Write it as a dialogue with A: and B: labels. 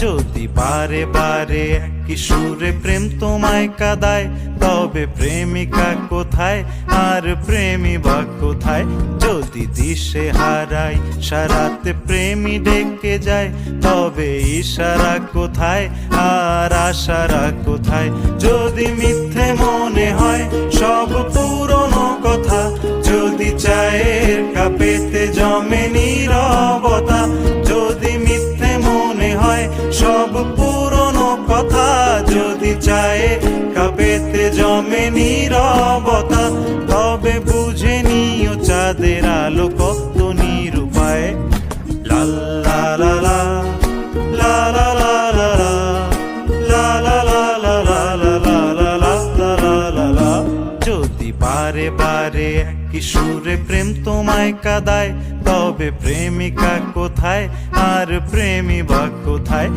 A: যদি বারে বারে একই সুরে প্রেম তোমায় কাঁদায়, তবে প্রেমিকা কোথায় আর প্রেমী বা কোথায়? যদি দিশে হারাই সারাতে প্রেমী ডেকে যায়, তবে ইশারা কোথায় আর আশারা কোথায়? যদি মিথ্যে মনে হয় সব পুরনো কথা, যদি চায়ের কাপেতে জমে নীরবতা, যদি মিথ্যে মনে হয় সব পুরনো কথা, যদি চায়ের কাপেতে জমে নীরবতা, তবে বুঝে নিও চাঁদের আলো কত নিরুপায়। লা লা লা লা লা লা লা লা লা লা লা লা লা লা লা লা লা লা। যদি বারে বারে একই সুরে প্রেম তোমায় কাঁদায়, তবে প্রেমিকা কোথায় আর প্রেমী বা কোথায়?